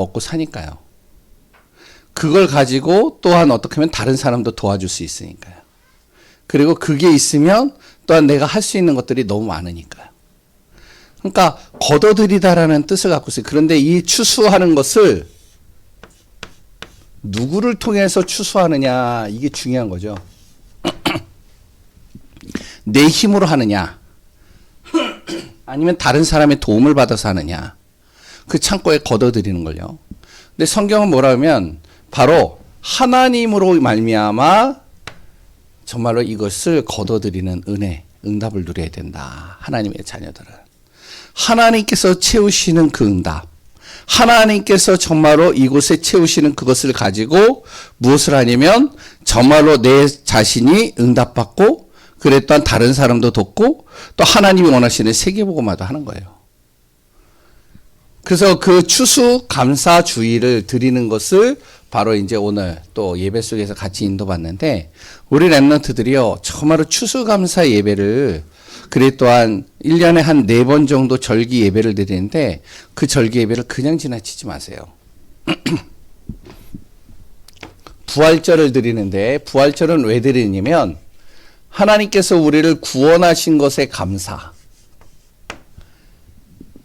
먹고 사니까요. 그걸 가지고 또한 어떻게 하면 다른 사람도 도와줄 수 있으니까요. 그리고 그게 있으면 또한 내가 할 수 있는 것들이 너무 많으니까요. 그러니까 걷어들이다라는 뜻을 갖고 있어요. 그런데 이 추수하는 것을 누구를 통해서 추수하느냐, 이게 중요한 거죠. 내 힘으로 하느냐, 아니면 다른 사람의 도움을 받아서 하느냐, 그 창고에 걷어들이는 걸요. 근데 성경은 뭐라 하면 바로 하나님으로 말미암아 정말로 이것을 걷어들이는 은혜, 응답을 누려야 된다. 하나님의 자녀들은 하나님께서 채우시는 그 응답, 하나님께서 정말로 이곳에 채우시는 그것을 가지고 무엇을 하냐면 정말로 내 자신이 응답받고, 그래 또한 다른 사람도 돕고, 또 하나님이 원하시는 세계복음화도 하는 거예요. 그래서 그 추수 감사주의를 드리는 것을 바로 이제 오늘 또 예배 속에서 같이 인도받는데, 우리 랩런트들이요 정말로 추수 감사 예배를, 그래 또한 1년에 한 4번 정도 절기 예배를 드리는데, 그 절기 예배를 그냥 지나치지 마세요. 부활절을 드리는데, 부활절은 왜 드리냐면 하나님께서 우리를 구원하신 것에 감사,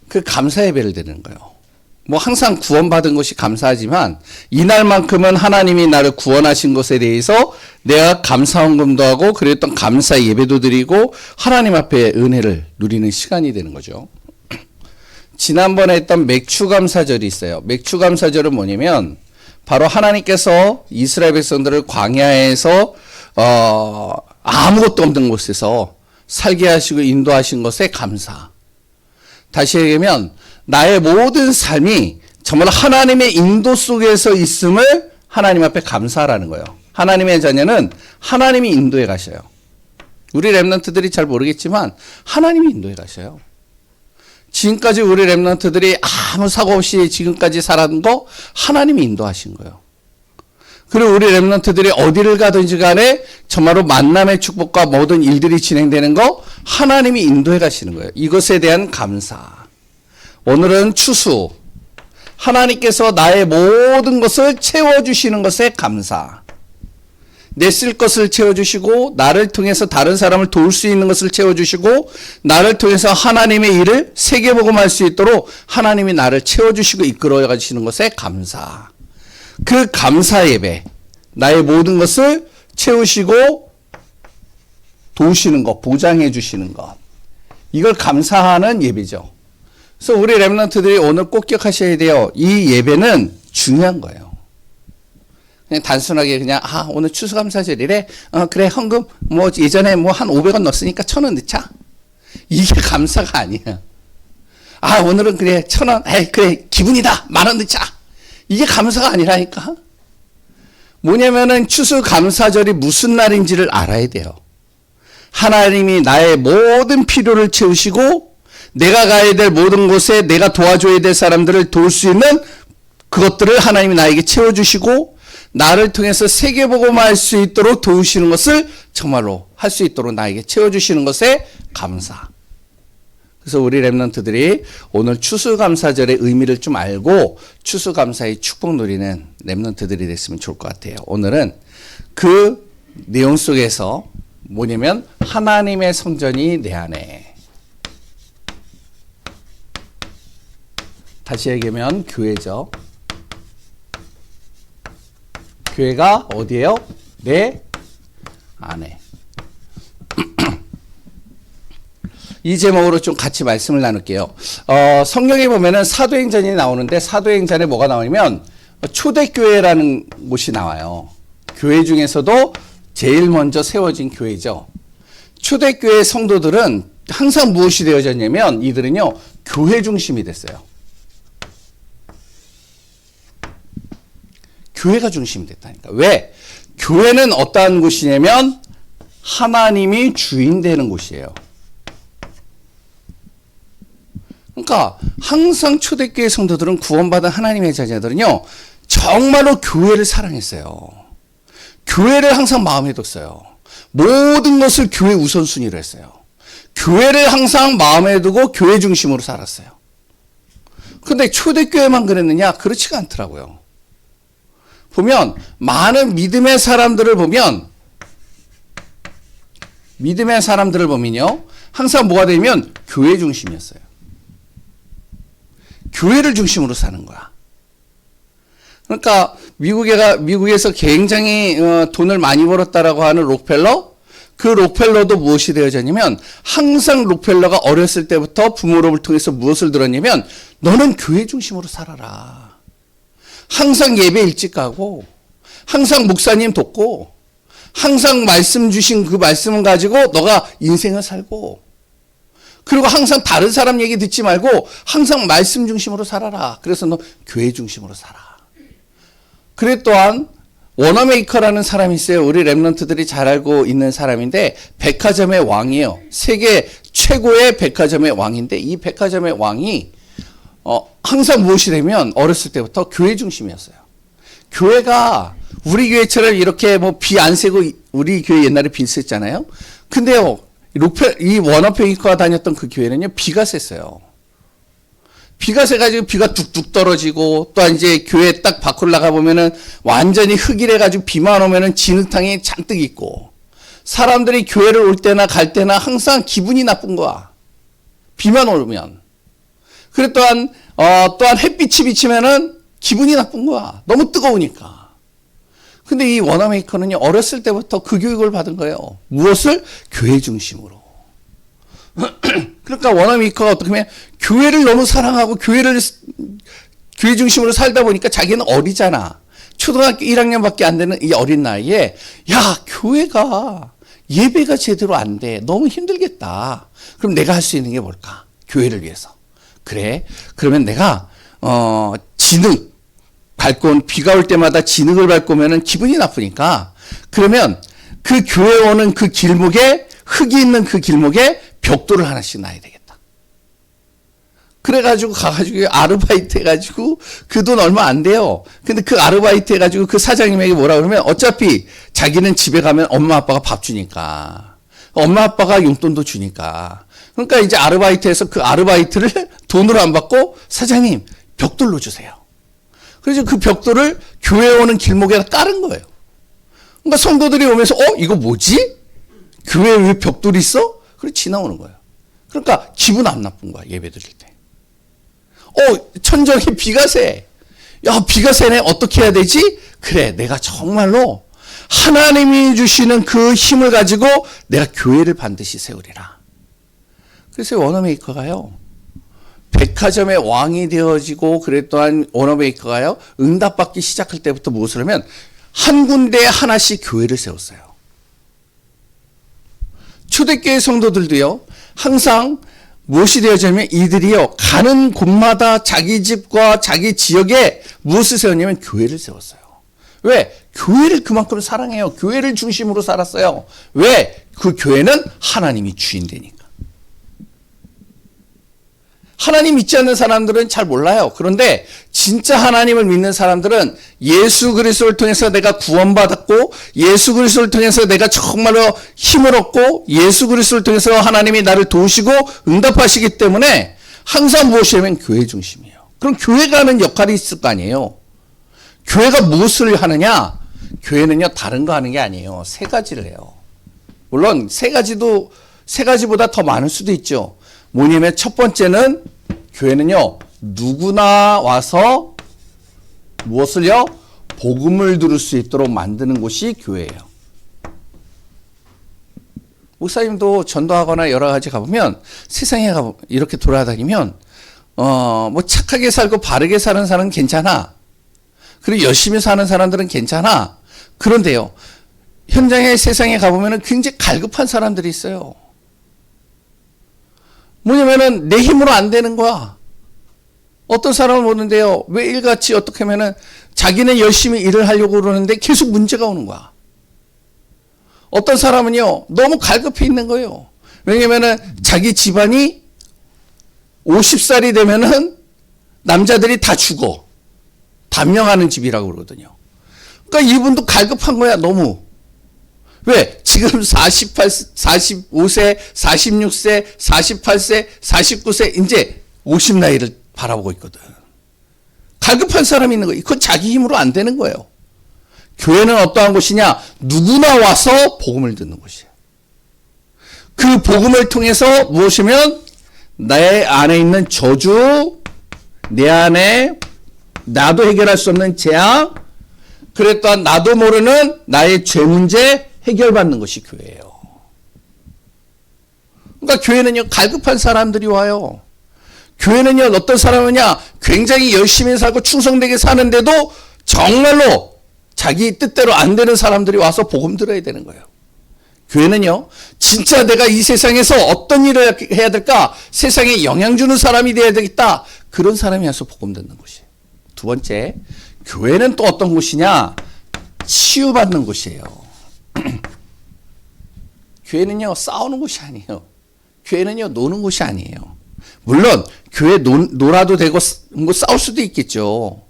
그 감사 예배를 드리는 거예요. 뭐 항상 구원받은 것이 감사하지만 이날만큼은 하나님이 나를 구원하신 것에 대해서 내가 감사헌금도 하고, 그랬던 감사 예배도 드리고 하나님 앞에 은혜를 누리는 시간이 되는 거죠. 지난번에 했던 맥추감사절이 있어요. 맥추감사절은 뭐냐면 바로 하나님께서 이스라엘 백성들을 광야에서 아무것도 없는 곳에서 살게 하시고 인도하신 것에 감사. 다시 얘기하면 나의 모든 삶이 정말 하나님의 인도 속에서 있음을 하나님 앞에 감사하라는 거예요. 하나님의 자녀는 하나님이 인도해 가셔요. 우리 랩런트들이 잘 모르겠지만 하나님이 인도해 가셔요. 지금까지 우리 랩런트들이 아무 사고 없이 지금까지 살았던 거 하나님이 인도하신 거예요. 그리고 우리 랩런트들이 어디를 가든지 간에 정말로 만남의 축복과 모든 일들이 진행되는 거 하나님이 인도해 가시는 거예요. 이것에 대한 감사. 오늘은 추수. 하나님께서 나의 모든 것을 채워주시는 것에 감사. 내 쓸 것을 채워주시고, 나를 통해서 다른 사람을 도울 수 있는 것을 채워주시고, 나를 통해서 하나님의 일을 세계복음할 수 있도록 하나님이 나를 채워주시고 이끌어 가시는 것에 감사. 그 감사 예배, 나의 모든 것을 채우시고 도우시는 것, 보장해 주시는 것, 이걸 감사하는 예배죠. 그래서 우리 랩런트들이 오늘 꼭 기억하셔야 돼요. 이 예배는 중요한 거예요. 그냥 단순하게 그냥 오늘 추수감사절이래, 그래 헌금 뭐 예전에 뭐 한 500원 넣었으니까 1000원 넣자, 이게 감사가 아니야. 오늘은 그래 1000원, 그래 기분이다 10,000원 넣자, 이게 감사가 아니라니까. 뭐냐면은 추수감사절이 무슨 날인지를 알아야 돼요. 하나님이 나의 모든 필요를 채우시고, 내가 가야 될 모든 곳에 내가 도와줘야 될 사람들을 도울 수 있는 그것들을 하나님이 나에게 채워주시고, 나를 통해서 세계복음화할 수 있도록 도우시는 것을 정말로 할 수 있도록 나에게 채워주시는 것에 감사. 그래서 우리 랩런트들이 오늘 추수감사절의 의미를 좀 알고 추수감사의 축복 누리는 랩런트들이 됐으면 좋을 것 같아요. 오늘은 그 내용 속에서 뭐냐면 하나님의 성전이 내 안에. 다시 얘기하면 교회죠. 교회가 어디예요? 내 안에. 이 제목으로 좀 같이 말씀을 나눌게요. 성경에 보면은 사도행전이 나오는데, 사도행전에 뭐가 나오냐면 초대교회라는 곳이 나와요. 교회 중에서도 제일 먼저 세워진 교회죠. 초대교회 성도들은 항상 무엇이 되어졌냐면, 이들은요 교회 중심이 됐어요. 교회가 중심이 됐다니까. 왜? 교회는 어떠한 곳이냐면 하나님이 주인 되는 곳이에요. 그러니까 항상 초대교회 성도들은, 구원받은 하나님의 자녀들은요 정말로 교회를 사랑했어요. 교회를 항상 마음에 뒀어요. 모든 것을 교회 우선순위로 했어요. 교회를 항상 마음에 두고 교회 중심으로 살았어요. 근데 초대교회만 그랬느냐? 그렇지가 않더라고요. 보면 많은 믿음의 사람들을 보면요. 항상 뭐가 되면 교회 중심이었어요. 교회를 중심으로 사는 거야. 그러니까 미국에서 굉장히 돈을 많이 벌었다라고 하는 록펠러, 그 록펠러도 무엇이 되어졌냐면 항상 록펠러가 어렸을 때부터 부모를 통해서 무엇을 들었냐면 너는 교회 중심으로 살아라. 항상 예배 일찍 가고 항상 목사님 돕고 항상 말씀 주신 그 말씀을 가지고 너가 인생을 살고 그리고 항상 다른 사람 얘기 듣지 말고 항상 말씀 중심으로 살아라. 그래서 너 교회 중심으로 살아. 그래 또한 워너메이커라는 사람이 있어요. 우리 랩런트들이 잘 알고 있는 사람인데 백화점의 왕이에요. 세계 최고의 백화점의 왕인데 이 백화점의 왕이 항상 무엇이 되면 어렸을 때부터 교회 중심이었어요. 교회가 우리 교회처럼 이렇게 뭐 비 안 새고 우리 교회 옛날에 비 쐈잖아요. 근데요. 이 워너메이커가 다녔던 그 교회는요. 비가 쐈어요. 비가 새가지고 비가 뚝뚝 떨어지고 또 이제 교회 딱 밖으로 나가보면은 완전히 흙이래가지고 비만 오면은 진흙탕이 잔뜩 있고 사람들이 교회를 올 때나 갈 때나 항상 기분이 나쁜 거야. 비만 오면. 그리고 또한 햇빛이 비치면은 기분이 나쁜 거야. 너무 뜨거우니까. 근데 이 워너메이커는요, 어렸을 때부터 그 교육을 받은 거예요. 무엇을? 교회 중심으로. 그러니까 워너메이커가 어떻게 하면 교회를 너무 사랑하고 교회 중심으로 살다 보니까 자기는 어리잖아. 초등학교 1학년밖에 안 되는 이 어린 나이에 야, 교회가 예배가 제대로 안 돼. 너무 힘들겠다. 그럼 내가 할 수 있는 게 뭘까? 교회를 위해서. 그래. 그러면 내가 진흙 밟고 비가 올 때마다 진흙을 밟고 오면은 기분이 나쁘니까 그러면 그 교회 오는 그 길목에 흙이 있는 그 길목에 벽돌을 하나씩 놔야 되겠다. 그래가지고 가가지고 아르바이트 해가지고 그 돈 얼마 안 돼요. 근데 그 아르바이트 해가지고 그 사장님에게 뭐라 그러면 어차피 자기는 집에 가면 엄마 아빠가 밥 주니까 엄마 아빠가 용돈도 주니까 그러니까 이제 아르바이트해서 그 아르바이트를 돈으로 안 받고 사장님 벽돌로 주세요. 그래서 그 벽돌을 교회 오는 길목에다 깔은 거예요. 그러니까 성도들이 오면서 이거 뭐지? 교회에 왜 벽돌이 있어? 그래 지나오는 거예요. 그러니까 기분 안 나쁜 거야 예배 드릴 때. 천정에 비가 새. 야 비가 새네. 어떻게 해야 되지? 그래 내가 정말로 하나님이 주시는 그 힘을 가지고 내가 교회를 반드시 세우리라. 그래서 워너메이커가요. 백화점의 왕이 되어지고 그래 또한 워너메이커가요. 응답받기 시작할 때부터 무엇을 하면 한 군데에 하나씩 교회를 세웠어요. 초대교회 성도들도요. 항상 무엇이 되어지냐면 이들이요. 가는 곳마다 자기 집과 자기 지역에 무엇을 세웠냐면 교회를 세웠어요. 왜? 교회를 그만큼 사랑해요. 교회를 중심으로 살았어요. 왜? 그 교회는 하나님이 주인 되니까. 하나님 믿지 않는 사람들은 잘 몰라요. 그런데 진짜 하나님을 믿는 사람들은 예수 그리스도를 통해서 내가 구원받았고 예수 그리스도를 통해서 내가 정말로 힘을 얻고 예수 그리스도를 통해서 하나님이 나를 도우시고 응답하시기 때문에 항상 무엇이냐면 교회 중심이에요. 그럼 교회가 하는 역할이 있을 거 아니에요. 교회가 무엇을 하느냐? 교회는요 다른 거 하는 게 아니에요. 세 가지를 해요. 물론 세 가지보다 더 많을 수도 있죠. 뭐냐면 첫 번째는 교회는요 누구나 와서 무엇을요? 복음을 들을 수 있도록 만드는 곳이 교회예요. 목사님도 전도하거나 여러 가지 가보면 세상에 이렇게 돌아다니면 뭐 착하게 살고 바르게 사는 사람은 괜찮아. 그리고 열심히 사는 사람들은 괜찮아. 그런데요 현장에 세상에 가보면 굉장히 갈급한 사람들이 있어요. 뭐냐면은 내 힘으로 안 되는 거야. 어떤 사람을 보는데요. 왜 일같이 어떻게 하면은 자기는 열심히 일을 하려고 그러는데 계속 문제가 오는 거야. 어떤 사람은요. 너무 갈급해 있는 거예요. 왜냐면은 자기 집안이 50살이 되면은 남자들이 다 죽어. 단명하는 집이라고 그러거든요. 그러니까 이분도 갈급한 거야. 너무. 왜? 지금 45세, 46세, 48세, 49세, 이제 50 나이를 바라보고 있거든. 갈급한 사람이 있는 거예요. 그건 자기 힘으로 안 되는 거예요. 교회는 어떠한 곳이냐? 누구나 와서 복음을 듣는 곳이에요. 그 복음을 통해서 무엇이면 내 안에 있는 저주, 내 안에 나도 해결할 수 없는 재앙, 그래 또한 나도 모르는 나의 죄 문제 해결받는 것이 교회예요. 그러니까 교회는요, 갈급한 사람들이 와요. 교회는요, 어떤 사람이냐, 굉장히 열심히 살고 충성되게 사는데도 정말로 자기 뜻대로 안 되는 사람들이 와서 복음 들어야 되는 거예요. 교회는요, 진짜 내가 이 세상에서 어떤 일을 해야 될까? 세상에 영향 주는 사람이 되어야 되겠다. 그런 사람이 와서 복음 듣는 곳이에요. 두 번째, 교회는 또 어떤 곳이냐? 치유받는 곳이에요. 교회는요, 싸우는 곳이 아니에요. 교회는요, 노는 곳이 아니에요. 물론 교회 놀아도 되고 뭐 싸울 수도 있겠죠.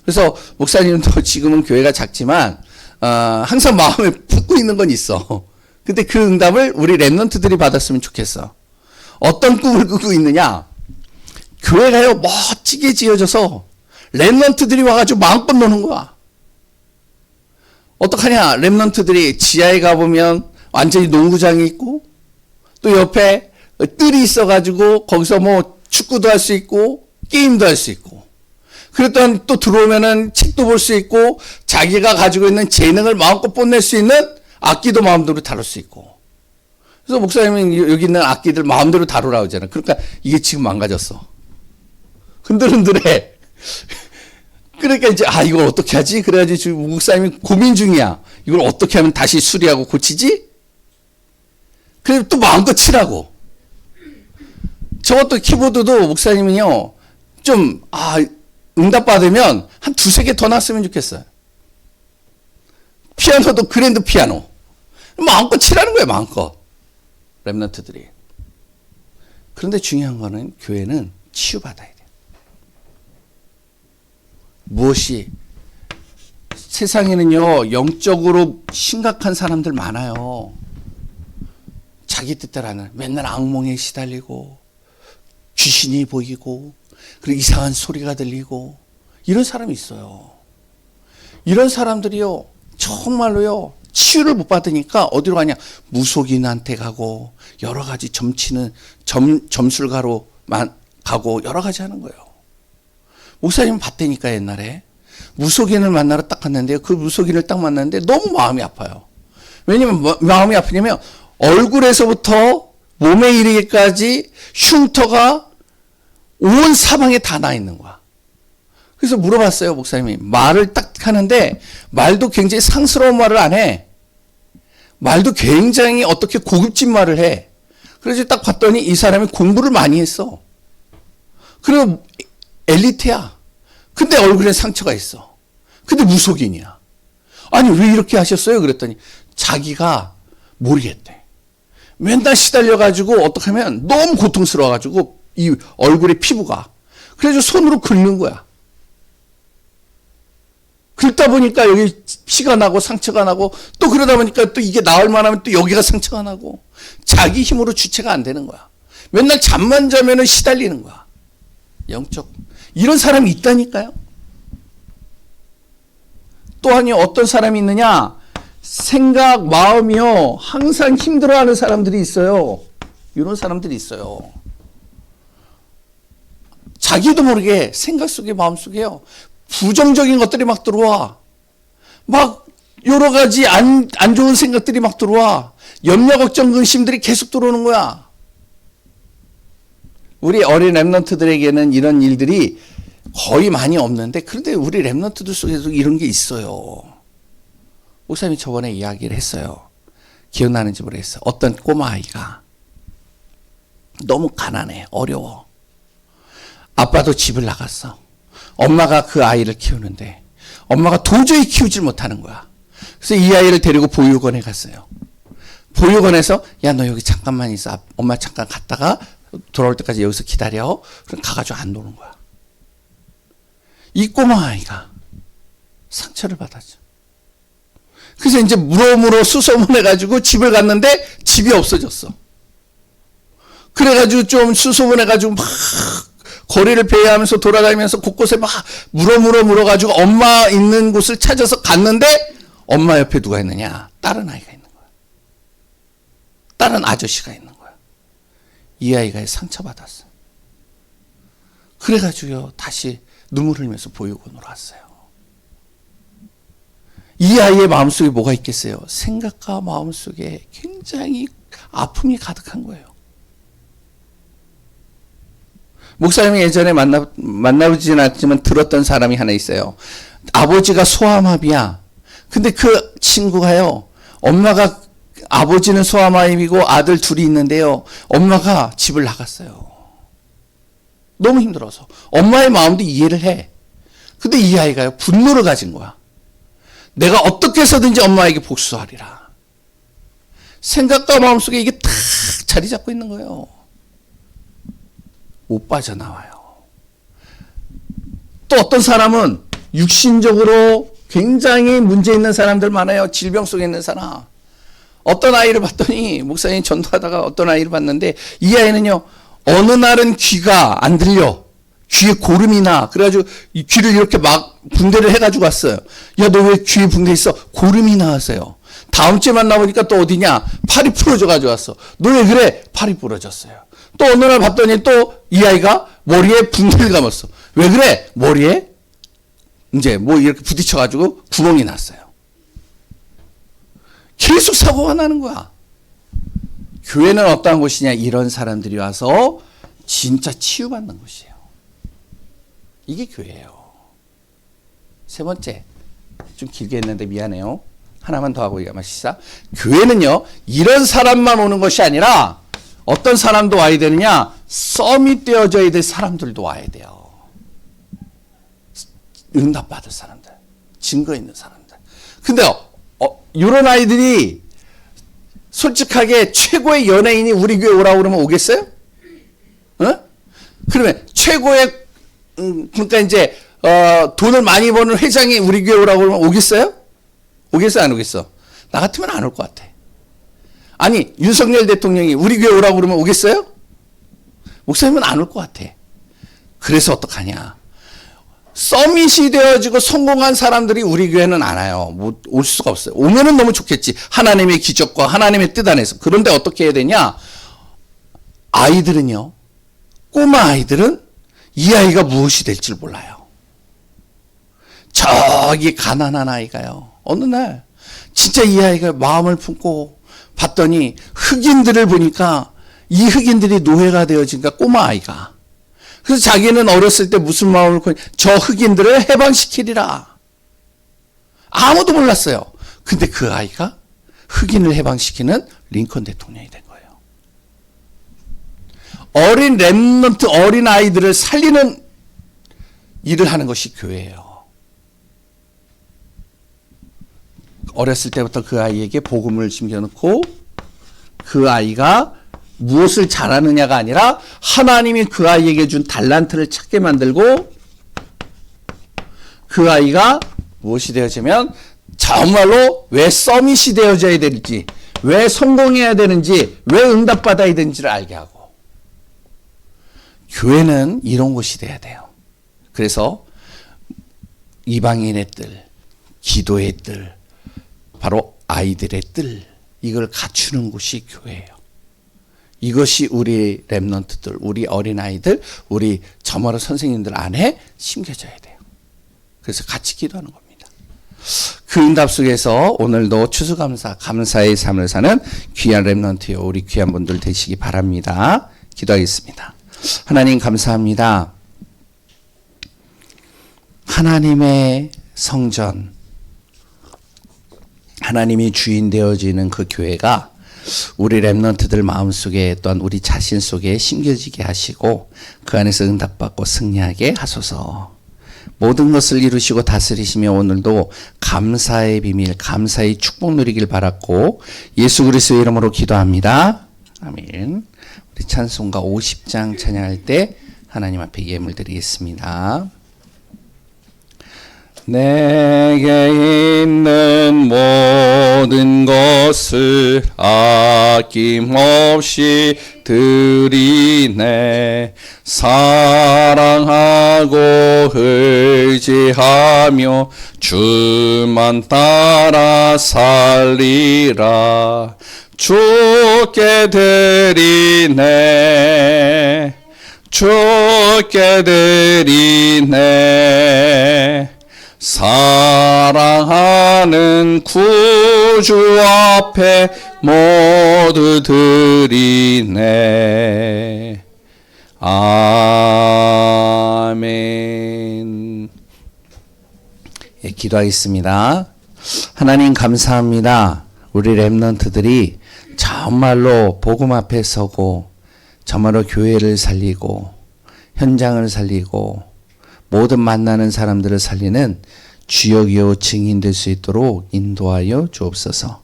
그래서 목사님도 지금은 교회가 작지만 항상 마음에 품고 있는 건 있어. 근데 그 응답을 우리 랩런트들이 받았으면 좋겠어. 어떤 꿈을 꾸고 있느냐? 교회가요, 멋지게 지어져서 랩런트들이 와가지고 마음껏 노는 거야. 어떡하냐? 랩런트들이 지하에 가보면 완전히 농구장이 있고 또 옆에 뜰이 있어가지고 거기서 뭐 축구도 할 수 있고 게임도 할 수 있고, 그랬더니 또 들어오면은 책도 볼 수 있고 자기가 가지고 있는 재능을 마음껏 뽐낼 수 있는 악기도 마음대로 다룰 수 있고. 그래서 목사님은 여기 있는 악기들 마음대로 다루라고 하잖아요. 그러니까 이게 지금 망가졌어. 흔들흔들해. 그러니까 이제 이걸 어떻게 하지? 그래가지고 지금 목사님이 고민 중이야. 이걸 어떻게 하면 다시 수리하고 고치지? 그래서 또 마음껏 치라고. 저것도 키보드도 목사님은요, 좀, 응답받으면 한 두세 개 더 놨으면 좋겠어요. 피아노도 그랜드 피아노. 마음껏 치라는 거예요, 마음껏. 랩런트들이. 그런데 중요한 거는 교회는 치유받아야 돼요. 무엇이? 세상에는요, 영적으로 심각한 사람들 많아요. 자기 뜻대로 하는, 맨날 악몽에 시달리고, 귀신이 보이고, 그리고 이상한 소리가 들리고, 이런 사람이 있어요. 이런 사람들이요, 정말로요, 치유를 못 받으니까 어디로 가냐? 무속인한테 가고, 여러 가지 점술가로 가고, 여러 가지 하는 거예요. 목사님 봤다니까, 옛날에. 무속인을 만나러 딱 갔는데요. 그 무속인을 딱 만났는데 너무 마음이 아파요. 왜냐면 마음이 아프냐면, 얼굴에서부터 몸에 이르기까지 흉터가 온 사방에 다 나 있는 거야. 그래서 물어봤어요, 목사님이. 말을 딱 하는데 말도 굉장히 상스러운 말을 안 해. 말도 굉장히 어떻게 고급진 말을 해. 그래서 딱 봤더니 이 사람이 공부를 많이 했어. 그리고 엘리트야. 근데 얼굴에 상처가 있어. 근데 무속인이야. 아니, 왜 이렇게 하셨어요? 그랬더니 자기가 모르겠대. 맨날 시달려가지고 어떻게 하면 너무 고통스러워가지고 이 얼굴의 피부가. 그래서 손으로 긁는 거야. 긁다 보니까 여기 피가 나고 상처가 나고 또 그러다 보니까 또 이게 나을 만하면 또 여기가 상처가 나고 자기 힘으로 주체가 안 되는 거야. 맨날 잠만 자면은 시달리는 거야. 영적. 이런 사람이 있다니까요. 또한이 어떤 사람이 있느냐? 생각, 마음이요, 항상 힘들어하는 사람들이 있어요. 이런 사람들이 있어요. 자기도 모르게 생각 속에, 마음 속에요, 부정적인 것들이 막 들어와. 막 여러 가지 안 좋은 생각들이 막 들어와. 염려, 걱정, 근심들이 계속 들어오는 거야. 우리 어린 랩런트들에게는 이런 일들이 거의 많이 없는데, 그런데 우리 랩런트들 속에도 이런 게 있어요. 목사님이 저번에 이야기를 했어요. 기억나는지 모르겠어요. 어떤 꼬마아이가 너무 가난해, 어려워. 아빠도 집을 나갔어. 엄마가 그 아이를 키우는데 엄마가 도저히 키우질 못하는 거야. 그래서 이 아이를 데리고 보육원에 갔어요. 보육원에서 야, 너 여기 잠깐만 있어. 엄마 잠깐 갔다가 돌아올 때까지 여기서 기다려. 그럼 가가지고 안 노는 거야. 이 꼬마아이가 상처를 받았죠. 그래서 이제 물어물어 수소문해가지고 집을 갔는데 집이 없어졌어. 그래가지고 좀 수소문해가지고 막 거리를 배회하면서 돌아다니면서 곳곳에 막 물어가지고 엄마 있는 곳을 찾아서 갔는데 엄마 옆에 누가 있느냐? 다른 아이가 있는 거야. 다른 아저씨가 있는 거야. 이 아이가 상처받았어. 그래가지고요, 다시 눈물 흘리면서 보육원으로 왔어요. 이 아이의 마음속에 뭐가 있겠어요? 생각과 마음속에 굉장히 아픔이 가득한 거예요. 목사님이 예전에 만나보진 않았지만 들었던 사람이 하나 있어요. 아버지가 소아마비야. 근데 그 친구가요, 아버지는 소아마비고 아들 둘이 있는데요, 엄마가 집을 나갔어요. 너무 힘들어서. 엄마의 마음도 이해를 해. 근데 이 아이가요, 분노를 가진 거야. 내가 어떻게 해서든지 엄마에게 복수하리라. 생각과 마음속에 이게 탁 자리 잡고 있는 거예요. 못 빠져나와요. 또 어떤 사람은 육신적으로 굉장히 문제 있는 사람들 많아요. 질병 속에 있는 사람. 어떤 아이를 봤더니, 목사님 전도하다가 어떤 아이를 봤는데, 이 아이는요, 어느 날은 귀가 안 들려. 귀에 고름이 나. 그래가지고 이 귀를 이렇게 막 붕대를 해가지고 왔어요. 야, 너 왜 귀에 붕대 있어? 고름이 나왔어요. 다음 주에 만나보니까 또 어디냐? 팔이 부러져가지고 왔어. 너 왜 그래? 팔이 부러졌어요. 또 어느 날 봤더니 또 이 아이가 머리에 붕대를 감았어. 왜 그래? 머리에 이제 뭐 이렇게 부딪혀가지고 구멍이 났어요. 계속 사고가 나는 거야. 교회는 어떠한 곳이냐? 이런 사람들이 와서 진짜 치유받는 곳이에요. 이게 교회예요. 세 번째, 좀 길게 했는데 미안해요. 하나만 더 하고 마시자. 교회는요, 이런 사람만 오는 것이 아니라 어떤 사람도 와야 되느냐? 썸이 떼어져야 될 사람들도 와야 돼요. 응답받을 사람들, 증거 있는 사람들. 근데 이런 아이들이 솔직하게 최고의 연예인이 우리 교회 오라고 그러면 오겠어요? 그러면 최고의 그러니까 이제 돈을 많이 버는 회장이 우리 교회 오라고 그러면 오겠어요? 오겠어, 안 오겠어? 나 같으면 안 올 것 같아. 아니, 윤석열 대통령이 우리 교회 오라고 그러면 오겠어요? 목사님은 안 올 것 같아. 그래서 어떡하냐? 서밋이 되어지고 성공한 사람들이 우리 교회는 안 와요. 올 수가 없어요. 오면은 너무 좋겠지. 하나님의 기적과 하나님의 뜻 안에서. 그런데 어떻게 해야 되냐? 아이들은요, 꼬마 아이들은 이 아이가 무엇이 될 줄 몰라요. 저기 가난한 아이가요, 어느 날 진짜 이 아이가 마음을 품고 봤더니 흑인들을 보니까 이 흑인들이 노예가 되어진가, 꼬마 아이가. 그래서 자기는 어렸을 때 무슨 마음을 품고 저 흑인들을 해방시키리라. 아무도 몰랐어요. 근데 그 아이가 흑인을 해방시키는 링컨 대통령이 된 거예요. 어린 렘넌트, 어린 아이들을 살리는 일을 하는 것이 교회예요. 어렸을 때부터 그 아이에게 복음을 심겨놓고 그 아이가 무엇을 잘하느냐가 아니라 하나님이 그 아이에게 준 달란트를 찾게 만들고 그 아이가 무엇이 되어지면 정말로 왜 서밋이 되어져야 될지, 왜 성공해야 되는지, 왜 응답받아야 되는지를 알게 하고. 교회는 이런 곳이 돼야 돼요. 그래서 이방인의 뜰, 기도의 뜰, 바로 아이들의 뜰, 이걸 갖추는 곳이 교회예요. 이것이 우리 렘넌트들, 우리 어린아이들, 우리 저마루 선생님들 안에 심겨져야 돼요. 그래서 같이 기도하는 겁니다. 그 응답 속에서 오늘도 추수감사, 감사의 삶을 사는 귀한 렘넌트요, 우리 귀한 분들 되시기 바랍니다. 기도하겠습니다. 하나님 감사합니다. 하나님의 성전, 하나님이 주인 되어지는 그 교회가 우리 렘넌트들 마음속에 또한 우리 자신 속에 심겨지게 하시고 그 안에서 응답받고 승리하게 하소서. 모든 것을 이루시고 다스리시며 오늘도 감사의 비밀, 감사의 축복 누리길 바랐고 예수 그리스도의 이름으로 기도합니다. 아멘. 우리 찬송가 50장 찬양할 때 하나님 앞에 예물 드리겠습니다. 내게 있는 모든 것 것을 아낌없이 드리네. 사랑하고 의지하며 주만 따라 살리라. 주께 드리네. 주께 드리네. 사랑하는 구주 앞에 모두 드리네. 아멘. 예, 기도하겠습니다. 하나님 감사합니다. 우리 렘넌트들이 정말로 복음 앞에 서고 정말로 교회를 살리고 현장을 살리고 모든 만나는 사람들을 살리는 주역이요 증인 될 수 있도록 인도하여 주옵소서.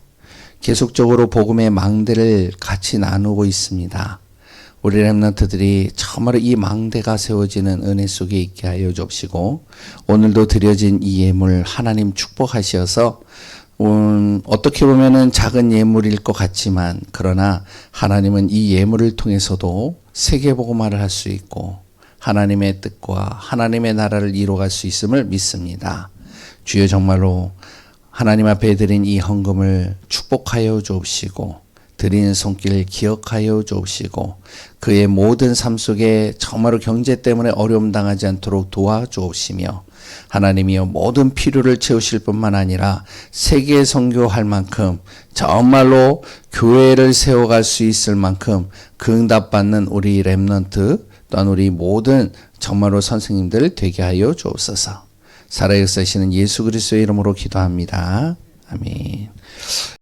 계속적으로 복음의 망대를 같이 나누고 있습니다. 우리 렘넌트들이 정말로 이 망대가 세워지는 은혜 속에 있게 하여 주옵시고, 오늘도 드려진 이 예물 하나님 축복하셔서 어떻게 보면은 작은 예물일 것 같지만, 그러나 하나님은 이 예물을 통해서도 세계복음화를 할 수 있고 하나님의 뜻과 하나님의 나라를 이루어갈 수 있음을 믿습니다. 주여, 정말로 하나님 앞에 드린 이 헌금을 축복하여 주옵시고 드리는 손길을 기억하여 주옵시고 그의 모든 삶 속에 정말로 경제 때문에 어려움 당하지 않도록 도와주옵시며, 하나님이여 모든 필요를 채우실 뿐만 아니라 세계 선교할 만큼 정말로 교회를 세워갈 수 있을 만큼 그 응답받는 우리 렘넌트 또한 우리 모든 정말로 선생님들 되게 하여 주옵소서. 살아 역사하시는 예수 그리스도의 이름으로 기도합니다. 아멘.